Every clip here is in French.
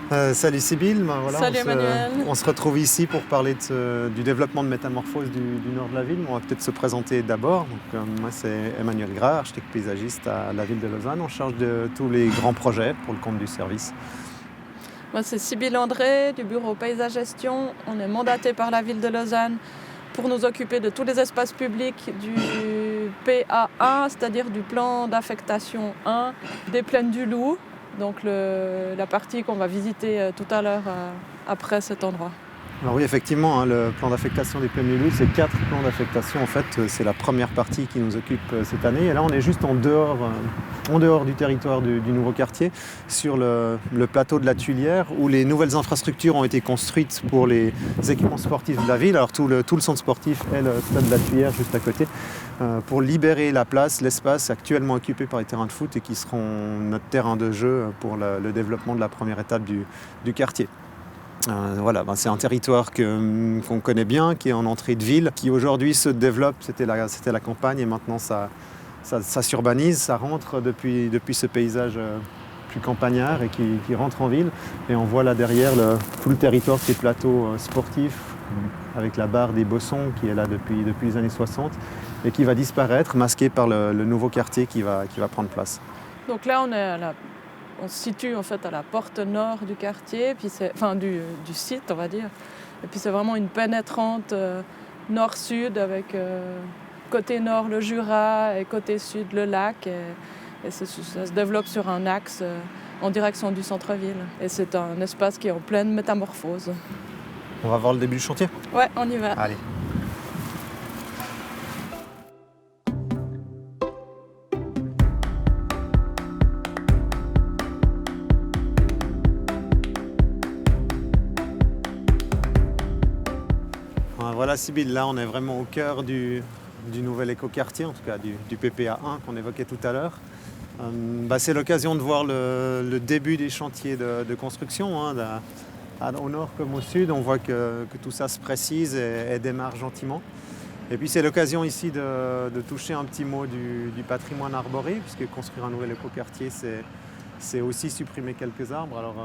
Salut Sybille, Salut Emmanuel. on se retrouve ici pour parler du développement de métamorphose du nord de la ville. On va peut-être se présenter d'abord. Moi c'est Emmanuel Gras, architecte paysagiste à la ville de Lausanne, en charge de tous les grands projets pour le compte du service. Moi c'est Sybille André du bureau Paysage Gestion. On est mandaté par la ville de Lausanne pour nous occuper de tous les espaces publics du PA1, c'est-à-dire du plan d'affectation 1 des Plaines du Loup. Donc la partie qu'on va visiter tout à l'heure après cet endroit. Alors oui, effectivement, le plan d'affectation des Plaines du Loup, c'est 4 plans d'affectation. En fait, c'est la première partie qui nous occupe cette année. Et là, on est juste en dehors du territoire du nouveau quartier, sur le plateau de la Tuilière, où les nouvelles infrastructures ont été construites pour les équipements sportifs de la ville. Alors tout le centre sportif est le stade de la Tuilière juste à côté, pour libérer la place, l'espace actuellement occupé par les terrains de foot et qui seront notre terrain de jeu pour le développement de la première étape du quartier. C'est un territoire qu'on connaît bien, qui est en entrée de ville, qui aujourd'hui se développe. C'était la campagne et maintenant ça s'urbanise, ça rentre depuis ce paysage plus campagnard et qui rentre en ville. Et on voit là derrière tout le territoire, ces plateaux sportifs, avec la barre des Bossons qui est là depuis les années 60 et qui va disparaître, masqué par le nouveau quartier qui va prendre place. Donc là on se situe en fait à la porte nord du quartier, puis du site on va dire. Et puis c'est vraiment une pénétrante nord-sud avec côté nord le Jura et côté sud le lac. Et ça se développe sur un axe en direction du centre-ville. Et c'est un espace qui est en pleine métamorphose. On va voir le début du chantier ? Ouais, on y va. Allez. Voilà Sybille, là on est vraiment au cœur du nouvel écoquartier, en tout cas du PPA1 qu'on évoquait tout à l'heure. C'est l'occasion de voir le début des chantiers de construction. Au nord comme au sud, on voit que tout ça se précise et démarre gentiment. Et puis c'est l'occasion ici de toucher un petit mot du patrimoine arboré, puisque construire un nouvel écoquartier, c'est aussi supprimer quelques arbres. Alors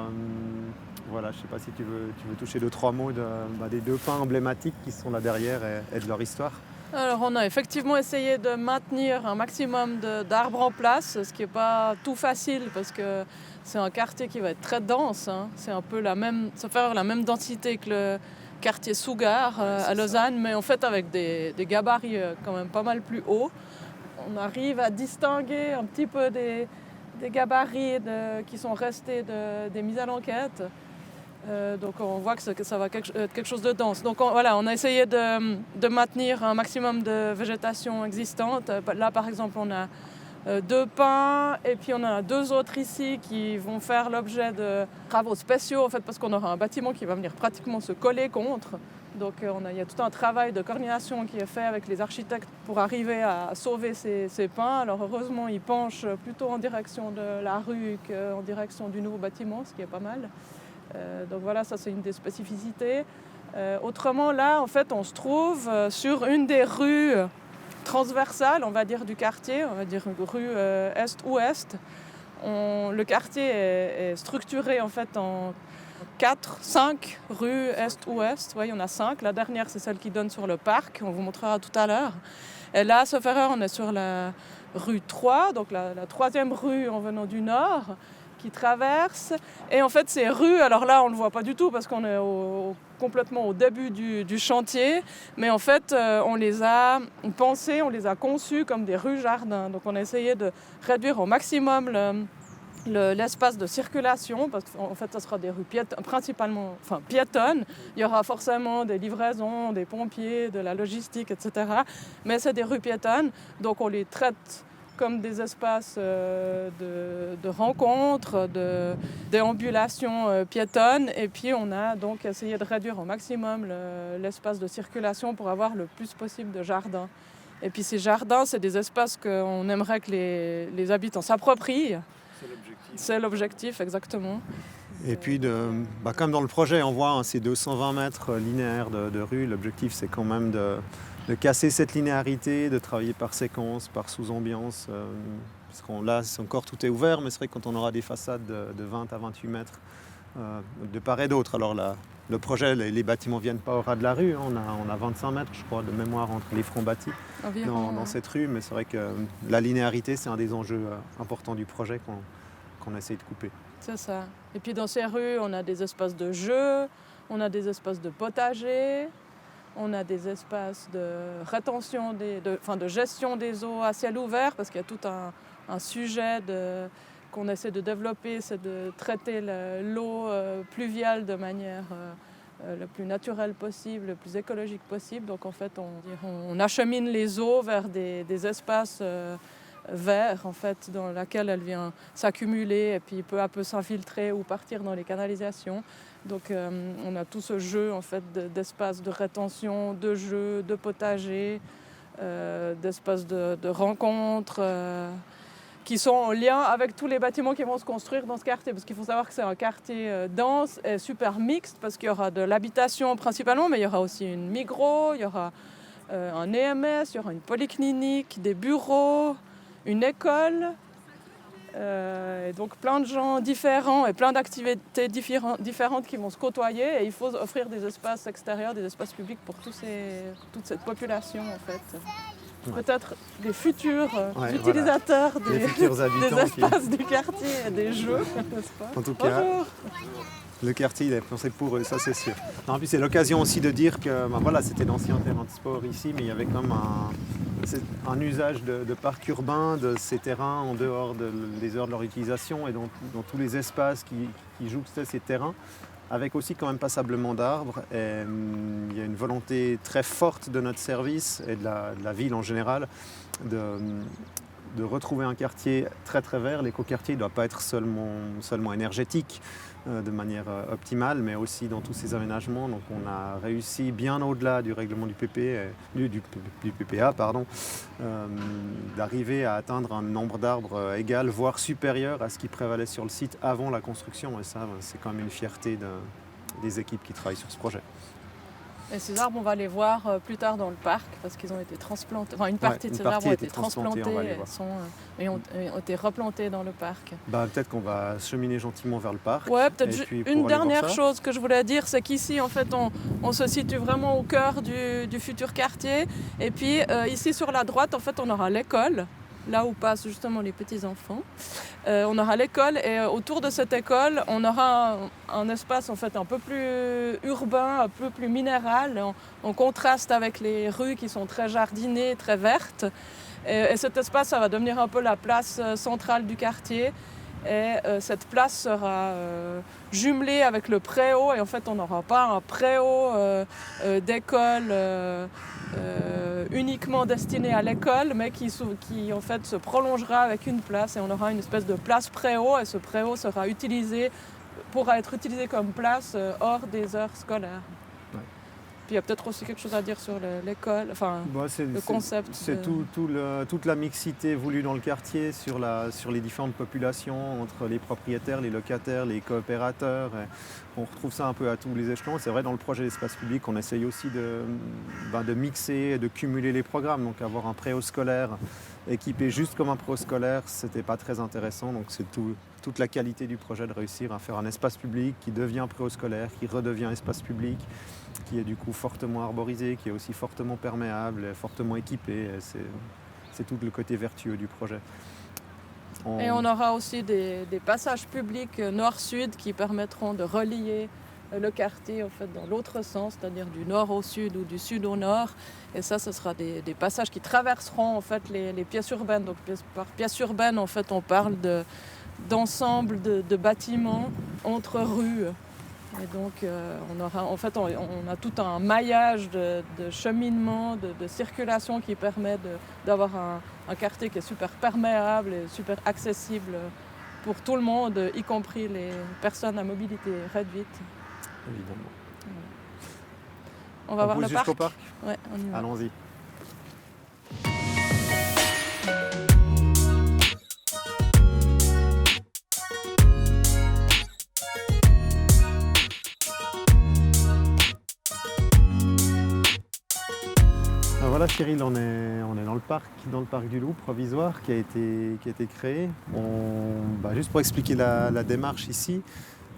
je ne sais pas si tu veux toucher 2-3 mots des 2 pins emblématiques qui sont là derrière et de leur histoire. Alors on a effectivement essayé de maintenir un maximum d'arbres en place, ce qui n'est pas tout facile parce que c'est un quartier qui va être très dense. C'est un peu ça fait la même densité que le quartier Sougar à Lausanne, mais en fait avec des gabarits quand même pas mal plus hauts. On arrive à distinguer un petit peu des gabarits qui sont restés des mises à l'enquête. Donc on voit que ça va être quelque chose de dense. Donc on a essayé de maintenir un maximum de végétation existante. Là par exemple on a 2 pins et puis on en a 2 autres ici qui vont faire l'objet de travaux spéciaux en fait, parce qu'on aura un bâtiment qui va venir pratiquement se coller contre. Donc il y a tout un travail de coordination qui est fait avec les architectes pour arriver à sauver ces pins. Alors heureusement ils penchent plutôt en direction de la rue qu'en direction du nouveau bâtiment, ce qui est pas mal. Donc voilà, ça c'est une des spécificités. Autrement, là, en fait, on se trouve sur une des rues transversales, on va dire, du quartier, on va dire rue est-ouest. Le quartier est structuré en fait en 5 rues est-ouest. Ouais, il y en a 5. La dernière, c'est celle qui donne sur le parc, on vous montrera tout à l'heure. Et là, sauf erreur, on est sur la rue 3, donc la 3e rue en venant du nord, qui traverse. Et en fait, ces rues, alors là, on ne le voit pas du tout parce qu'on est complètement au début du chantier. Mais en fait, on les a pensées, on les a conçues comme des rues-jardins. Donc on a essayé de réduire au maximum l'espace de circulation, parce qu'en fait, ça sera des rues principalement piétonnes. Il y aura forcément des livraisons, des pompiers, de la logistique, etc. Mais c'est des rues piétonnes, donc on les traite comme des espaces de rencontres, de déambulation piétonne. Et puis on a donc essayé de réduire au maximum l'espace de circulation pour avoir le plus possible de jardins. Et puis ces jardins, c'est des espaces qu'on aimerait que les habitants s'approprient. C'est l'objectif, exactement. Et puis, comme dans le projet, on voit ces 220 mètres linéaires de rue. L'objectif, c'est quand même de casser cette linéarité, de travailler par séquence, par sous-ambiance. Parce là, tout est ouvert, mais c'est vrai que quand on aura des façades de 20 à 28 mètres de part et d'autre. Alors le projet, les bâtiments ne viennent pas au ras de la rue, hein. On a 25 mètres, je crois, de mémoire entre les fronts bâtis dans cette rue, mais c'est vrai que la linéarité, c'est un des enjeux importants du projet qu'on essaye de couper. C'est ça. Et puis dans ces rues, on a des espaces de jeu, on a des espaces de potager, on a des espaces de rétention, de gestion des eaux à ciel ouvert, parce qu'il y a tout un sujet qu'on essaie de développer, c'est de traiter l'eau pluviale de manière le plus naturelle possible, le plus écologique possible. Donc en fait, on achemine les eaux vers des espaces verts, en fait, dans lesquels elle vient s'accumuler et puis peu à peu s'infiltrer ou partir dans les canalisations. Donc on a tout ce jeu en fait, d'espaces de rétention, de jeux, de potager, d'espaces de rencontres qui sont en lien avec tous les bâtiments qui vont se construire dans ce quartier. Parce qu'il faut savoir que c'est un quartier dense et super mixte, parce qu'il y aura de l'habitation principalement, mais il y aura aussi une Migros, il y aura un EMS, il y aura une polyclinique, des bureaux, une école. Et donc plein de gens différents et plein d'activités différentes qui vont se côtoyer, et il faut offrir des espaces extérieurs, des espaces publics pour toute cette population en fait. Ouais. Peut-être des futurs utilisateurs des futurs habitants des espaces du quartier et des jeux, n'est-ce pas? En tout cas, le quartier il est pensé pour eux, ça c'est sûr. Non, puis c'est l'occasion aussi de dire que c'était d'anciens terrains de sport ici, mais il y avait comme un usage de parc urbain de ces terrains en dehors des heures de leur utilisation et dans tous les espaces qui jouxtaient ces terrains, avec aussi quand même passablement d'arbres. Il y a une volonté très forte de notre service et de la ville en général de retrouver un quartier très très vert. L'écoquartier ne doit pas être seulement énergétique de manière optimale, mais aussi dans tous ces aménagements. Donc on a réussi bien au-delà du règlement du PPA, d'arriver à atteindre un nombre d'arbres égal, voire supérieur à ce qui prévalait sur le site avant la construction. Et ça, c'est quand même une fierté des équipes qui travaillent sur ce projet. Et ces arbres, on va les voir plus tard dans le parc, parce qu'ils ont été transplantés. Enfin, une partie de ces arbres ont été transplantés et ont été replantés dans le parc. Peut-être qu'on va cheminer gentiment vers le parc. Ouais, peut-être une dernière chose que je voulais dire, c'est qu'ici, en fait, on se situe vraiment au cœur du futur quartier. Et puis, ici, sur la droite, en fait, on aura l'école, là où passent justement les petits-enfants. On aura l'école, et autour de cette école, on aura un espace en fait un peu plus urbain, un peu plus minéral, en contraste avec les rues qui sont très jardinées, très vertes. Et cet espace, ça va devenir un peu la place centrale du quartier. Et cette place sera jumelée avec le préau, et en fait on n'aura pas un préau d'école uniquement destiné à l'école, mais qui en fait se prolongera avec une place, et on aura une espèce de place préau, et ce préau pourra être utilisé comme place hors des heures scolaires. Puis il y a peut-être aussi quelque chose à dire sur l'école, le concept. C'est toute la mixité voulue dans le quartier sur les différentes populations, entre les propriétaires, les locataires, les coopérateurs. On retrouve ça un peu à tous les échelons. C'est vrai, dans le projet d'espace public, on essaye aussi de mixer, de cumuler les programmes. Donc avoir un préau-scolaire équipé juste comme un préau-scolaire, c'était pas très intéressant. Donc c'est toute la qualité du projet de réussir à faire un espace public qui devient préau-scolaire, qui redevient espace public, qui est du coup fortement arborisé, qui est aussi fortement perméable, fortement équipé. C'est tout le côté vertueux du projet. Et on aura aussi des passages publics nord-sud qui permettront de relier le quartier en fait, dans l'autre sens, c'est-à-dire du nord au sud ou du sud au nord. Et ça, ce sera des passages qui traverseront en fait, les pièces urbaines. Donc par pièces urbaines, en fait, on parle d'ensemble de bâtiments entre rues. Et donc on a tout un maillage de cheminement, de circulation qui permet d'avoir un quartier qui est super perméable et super accessible pour tout le monde, y compris les personnes à mobilité réduite. Évidemment. On va voir le parc. Jusqu'au parc ? Ouais, on y va. Allons-y. Voilà Cyril, on est dans le parc du Loup provisoire qui a été créé. Juste pour expliquer la démarche ici,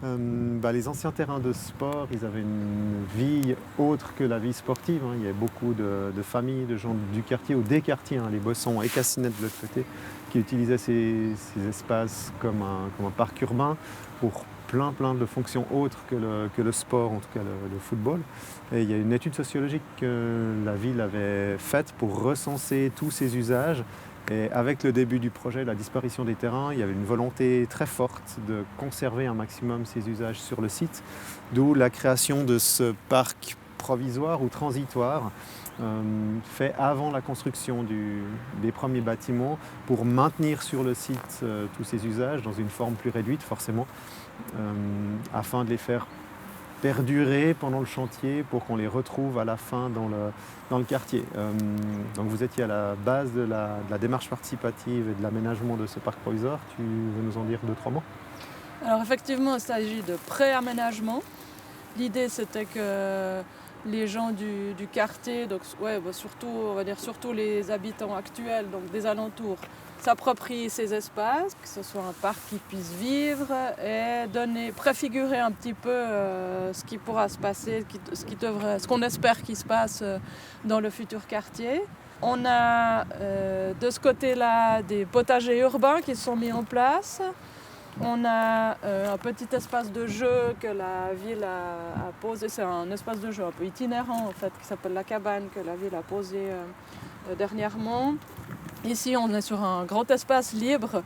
Les anciens terrains de sport, ils avaient une vie autre que la vie sportive, hein. Il y avait beaucoup de familles, de gens du quartier ou des quartiers, hein, les Bossons et Cassinet de l'autre côté, qui utilisaient ces espaces comme un parc urbain pour plein de fonctions autres que le sport, en tout cas le football. Et il y a une étude sociologique que la ville avait faite pour recenser tous ces usages. Et avec le début du projet, la disparition des terrains, il y avait une volonté très forte de conserver un maximum ces usages sur le site, d'où la création de ce parc provisoire ou transitoire fait avant la construction des premiers bâtiments pour maintenir sur le site tous ces usages dans une forme plus réduite forcément, afin de les faire perdurer pendant le chantier pour qu'on les retrouve à la fin dans le quartier. Donc vous étiez à la base de la démarche participative et de l'aménagement de ce parc provisoire. Tu veux nous en dire 2-3 mots? Alors effectivement, il s'agit de pré-aménagement. L'idée c'était que les gens du quartier, donc surtout, on va dire surtout les habitants actuels, donc des alentours, s'approprient ces espaces, que ce soit un parc qui puisse vivre et préfigurer un petit peu ce qui pourra se passer, ce qu'on espère qu'il se passe dans le futur quartier. On a de ce côté-là des potagers urbains qui sont mis en place. On a un petit espace de jeu que la ville a posé, c'est un espace de jeu un peu itinérant en fait, qui s'appelle la cabane, que la ville a posé dernièrement. Ici on est sur un grand espace libre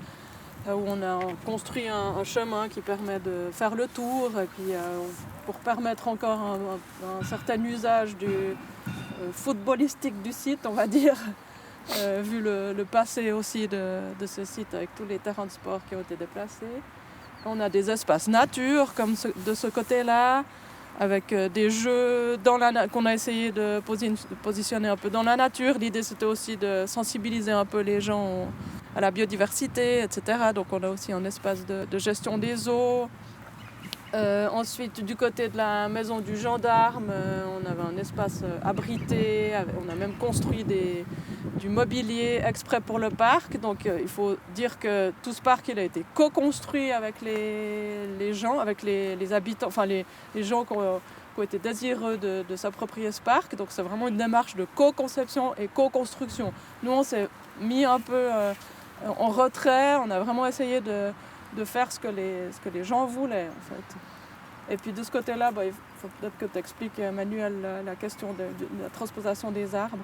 où on a construit un chemin qui permet de faire le tour et puis pour permettre encore un certain usage du footballistique du site, on va dire. Vu le passé aussi de ce site avec tous les terrains de sport qui ont été déplacés. On a des espaces nature comme de ce côté-là, avec des jeux qu'on a essayé de positionner un peu dans la nature. L'idée c'était aussi de sensibiliser un peu les gens à la biodiversité, etc. Donc on a aussi un espace de gestion des eaux. Ensuite, du côté de la maison du gendarme, on avait un espace abrité, on a même construit du mobilier exprès pour le parc. Donc il faut dire que tout ce parc il a été co-construit avec les gens, avec les habitants, enfin les gens qui ont été désireux de s'approprier ce parc. Donc c'est vraiment une démarche de co-conception et co-construction. Nous on s'est mis un peu en retrait, on a vraiment essayé de faire ce que les gens voulaient en fait. Et puis de ce côté-là, il faut peut-être que tu expliques, Manuel, la question de la transposition des arbres.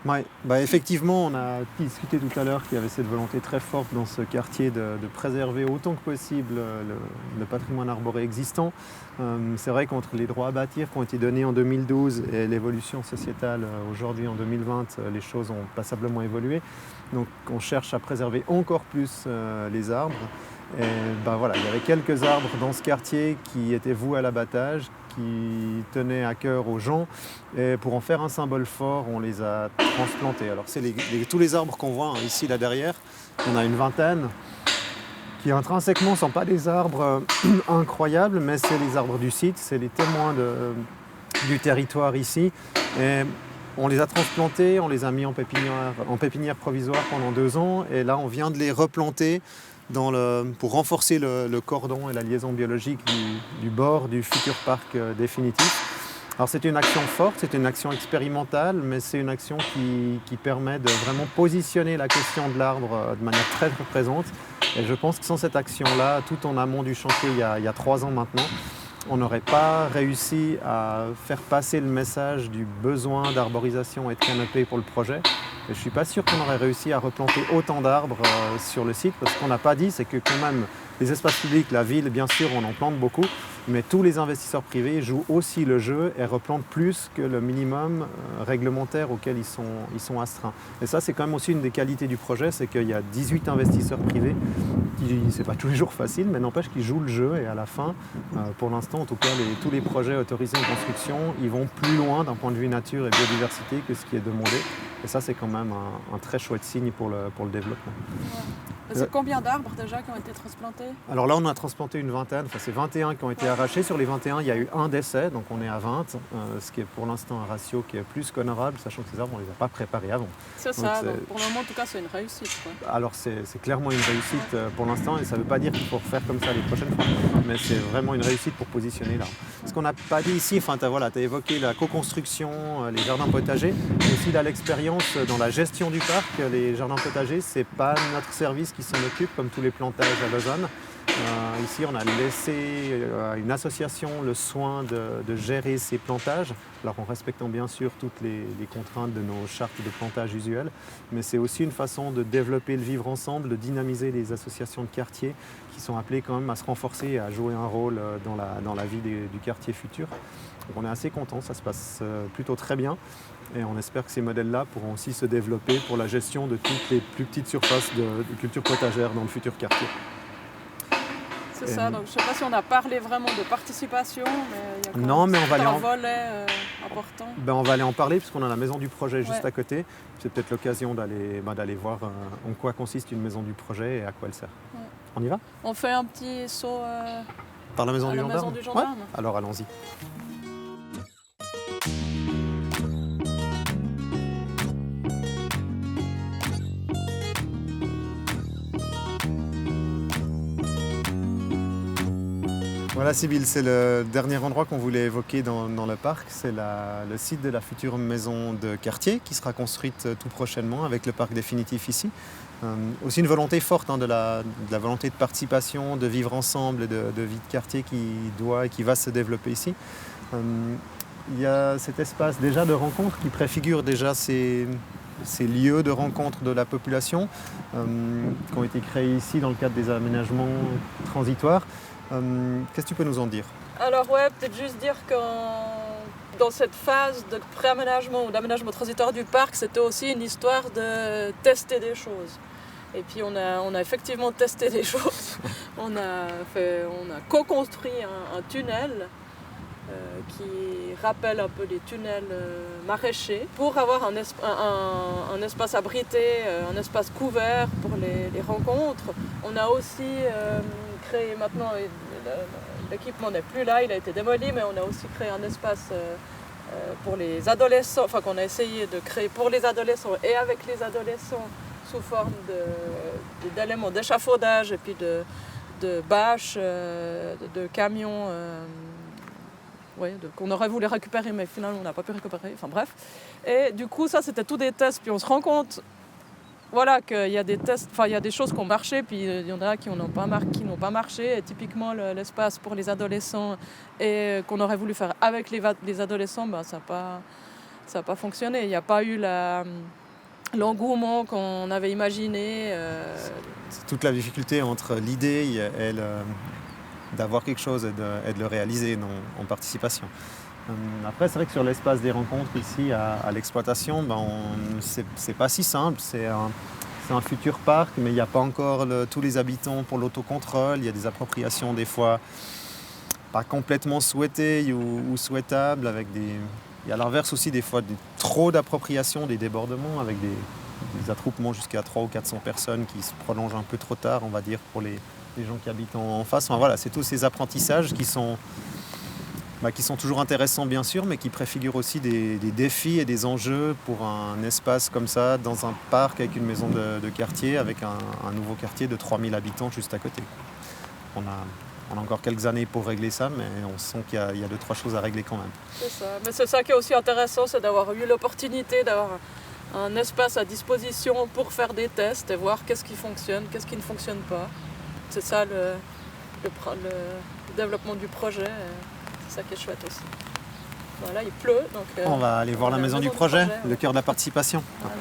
Ouais, effectivement, on a discuté tout à l'heure qu'il y avait cette volonté très forte dans ce quartier de préserver autant que possible le patrimoine arboré existant. C'est vrai qu'entre les droits à bâtir qui ont été donnés en 2012 et l'évolution sociétale aujourd'hui en 2020, les choses ont passablement évolué. Donc on cherche à préserver encore plus les arbres. Et il y avait quelques arbres dans ce quartier qui étaient voués à l'abattage, qui tenaient à cœur aux gens. Et pour en faire un symbole fort, on les a transplantés. Alors c'est tous les arbres qu'on voit ici, là derrière. On a une vingtaine qui intrinsèquement ne sont pas des arbres incroyables, mais c'est les arbres du site, c'est les témoins du territoire ici. Et on les a transplantés, on les a mis en pépinière provisoire pendant 2 ans. Et là, on vient de les replanter pour renforcer le cordon et la liaison biologique du bord du futur parc définitif. Alors c'est une action forte, c'est une action expérimentale, mais c'est une action qui permet de vraiment positionner la question de l'arbre de manière très présente. Et je pense que sans cette action-là, tout en amont du chantier il y a 3 ans maintenant, on n'aurait pas réussi à faire passer le message du besoin d'arborisation et de canopée pour le projet. Et je ne suis pas sûr qu'on aurait réussi à replanter autant d'arbres sur le site, parce qu'on n'a pas dit, c'est que quand même les espaces publics, la ville, bien sûr, on en plante beaucoup, mais tous les investisseurs privés jouent aussi le jeu et replantent plus que le minimum réglementaire auquel ils sont astreints. Et ça, c'est quand même aussi une des qualités du projet, c'est qu'il y a 18 investisseurs privés, c'est pas tous les jours facile, mais n'empêche qu'ils jouent le jeu. Et à la fin, pour l'instant, en tout cas, tous les projets autorisés en construction, ils vont plus loin d'un point de vue nature et biodiversité que ce qui est demandé. Et ça, c'est quand même un très chouette signe pour le développement. Ouais. C'est combien d'arbres déjà qui ont été transplantés? Alors là, on a transplanté une vingtaine, enfin c'est 21 qui ont été arrachés. Sur les 21, il y a eu un décès, donc on est à 20, ce qui est pour l'instant un ratio qui est plus qu'honorable, sachant que ces arbres, on ne les a pas préparés avant. C'est ça, donc pour le moment en tout cas c'est une réussite, quoi. Alors c'est clairement une réussite pour l'instant, et ça ne veut pas dire qu'il faut refaire comme ça les prochaines fois, mais c'est vraiment une réussite pour positionner l'arbre. Ce qu'on n'a pas dit ici, enfin tu as évoqué la co-construction, les jardins potagers, mais aussi là l'expérience dans la gestion du parc. Les jardins potagers, c'est pas notre service qui s'en occupe, comme tous les plantages à Lausanne. Ici, on a laissé à une association le soin de gérer ces plantages, alors en respectant bien sûr toutes les contraintes de nos chartes de plantage usuelles, mais c'est aussi une façon de développer le vivre ensemble, de dynamiser les associations de quartier qui sont appelées quand même à se renforcer et à jouer un rôle dans la vie du quartier futur. Donc on est assez contents, ça se passe plutôt très bien. Et on espère que ces modèles-là pourront aussi se développer pour la gestion de toutes les plus petites surfaces de culture potagère dans le futur quartier. C'est ça, donc je ne sais pas si on a parlé vraiment de participation, mais il y a quand même un volet important. On va aller en parler puisqu'on a la maison du projet juste à côté. C'est peut-être l'occasion d'aller voir en quoi consiste une maison du projet et à quoi elle sert. Ouais. On y va? On fait un petit saut par la maison du gendarme? Ouais. Alors allons-y. Voilà Sybille, c'est le dernier endroit qu'on voulait évoquer dans le parc. C'est le site de la future maison de quartier qui sera construite tout prochainement avec le parc définitif ici. Aussi une volonté forte de la volonté de participation, de vivre ensemble, de vie de quartier qui va se développer ici. Il y a cet espace déjà de rencontre qui préfigure déjà ces lieux de rencontre de la population qui ont été créés ici dans le cadre des aménagements transitoires. Qu'est-ce que tu peux nous en dire? Alors ouais, peut-être juste dire que dans cette phase de pré-aménagement ou d'aménagement transitoire du parc, c'était aussi une histoire de tester des choses. Et puis on a effectivement testé des choses. On a co-construit un tunnel qui rappelle un peu les tunnels maraîchers pour avoir un espace abrité, un espace couvert pour les rencontres. On a aussi créé, maintenant l'équipement n'est plus là, il a été démoli, mais on a aussi créé un espace pour les adolescents, enfin qu'on a essayé de créer pour les adolescents et avec les adolescents sous forme d'éléments d'échafaudage et puis de bâches, de camions. Qu'on aurait voulu récupérer, mais finalement on n'a pas pu récupérer, enfin bref. Et du coup, ça c'était tous des tests, puis on se rend compte qu'il y a des tests, enfin il y a des choses qui ont marché, puis il y en a qui n'ont pas marché. Et typiquement l'espace pour les adolescents et qu'on aurait voulu faire avec les adolescents, ça n'a pas fonctionné. Il n'y a pas eu l'engouement qu'on avait imaginé. C'est toute la difficulté entre l'idée et d'avoir quelque chose et de le réaliser en participation. Après, c'est vrai que sur l'espace des rencontres ici à l'exploitation, c'est pas si simple. C'est un futur parc, mais il n'y a pas encore tous les habitants pour l'autocontrôle. Il y a des appropriations des fois pas complètement souhaitées ou souhaitables. Il y a à l'inverse aussi des fois trop d'appropriations, des débordements avec des attroupements jusqu'à 300 ou 400 personnes qui se prolongent un peu trop tard, on va dire, pour les gens qui habitent en face. Enfin, voilà, c'est tous ces apprentissages qui sont toujours intéressants bien sûr, mais qui préfigurent aussi des défis et des enjeux pour un espace comme ça, dans un parc avec une maison de quartier, avec un nouveau quartier de 3000 habitants juste à côté. On a encore quelques années pour régler ça, mais on sent qu'il y a 2-3 choses à régler quand même. C'est ça, mais c'est ça qui est aussi intéressant, c'est d'avoir eu l'opportunité d'avoir un espace à disposition pour faire des tests et voir qu'est-ce qui fonctionne, qu'est-ce qui ne fonctionne pas. C'est ça le développement du projet, c'est ça qui est chouette aussi. Voilà, il pleut, donc... on va aller voir la maison du projet, le cœur de la participation. Voilà.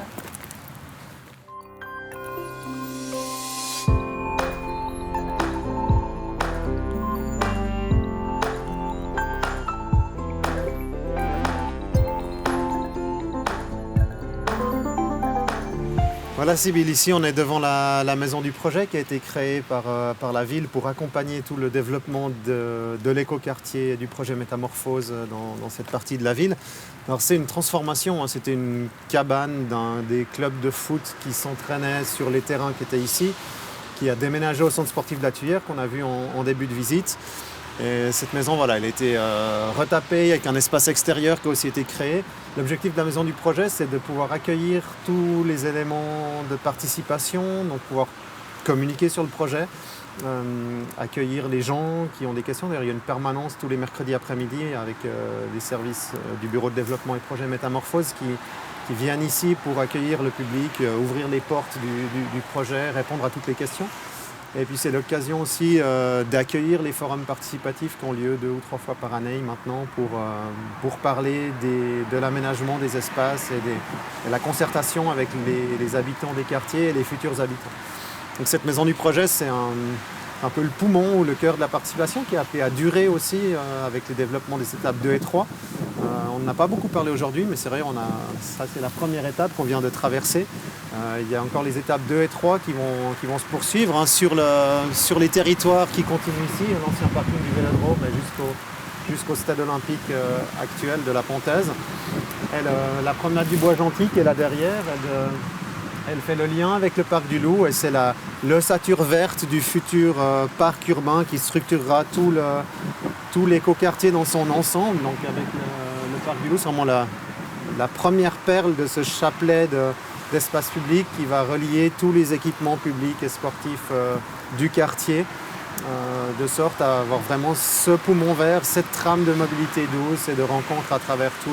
Voilà Sybille, ici on est devant la maison du projet qui a été créée par la ville pour accompagner tout le développement de l'écoquartier et du projet Métamorphose dans cette partie de la ville. Alors c'est une transformation, c'était une cabane des clubs de foot qui s'entraînaient sur les terrains qui étaient ici. qui a déménagé au centre sportif de la Tuyère, qu'on a vu en début de visite. Et cette maison, voilà, elle a été retapée avec un espace extérieur qui a aussi été créé. L'objectif de la maison du projet, c'est de pouvoir accueillir tous les éléments de participation, donc pouvoir communiquer sur le projet, accueillir les gens qui ont des questions. D'ailleurs, il y a une permanence tous les mercredis après-midi avec les services du bureau de développement et projet Métamorphose qui viennent ici pour accueillir le public, ouvrir les portes du projet, répondre à toutes les questions. Et puis c'est l'occasion aussi d'accueillir les forums participatifs qui ont lieu 2 ou 3 fois par année maintenant pour parler de l'aménagement des espaces et de la concertation avec les habitants des quartiers et les futurs habitants. Donc cette maison du projet, c'est un peu le poumon ou le cœur de la participation qui a appelé à durer aussi avec le développement des étapes 2 et 3. On n'a pas beaucoup parlé aujourd'hui, mais c'est vrai, ça c'est la première étape qu'on vient de traverser. Il y a encore les étapes 2 et 3 qui vont se poursuivre sur les territoires qui continuent ici, l'ancien parking du Vélodrome jusqu'au stade olympique actuel de la Pontaise. La promenade du Bois Gentil qui est là derrière, elle fait le lien avec le parc du Loup et c'est l'ossature verte du futur parc urbain qui structurera tout l'écoquartier dans son ensemble. Donc avec le parc du Loup, c'est vraiment la première perle de ce chapelet d'espace public qui va relier tous les équipements publics et sportifs du quartier, de sorte à avoir vraiment ce poumon vert, cette trame de mobilité douce et de rencontre à travers tout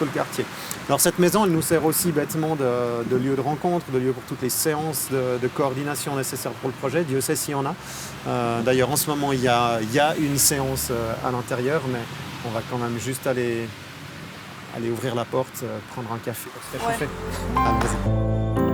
le quartier. Alors cette maison, elle nous sert aussi bêtement de lieu de rencontre, de lieu pour toutes les séances de coordination nécessaires pour le projet. Dieu sait s'il y en a. D'ailleurs, en ce moment, il y a une séance à l'intérieur, mais on va quand même juste aller ouvrir la porte, prendre un café. Ouais. Allez, vas-y.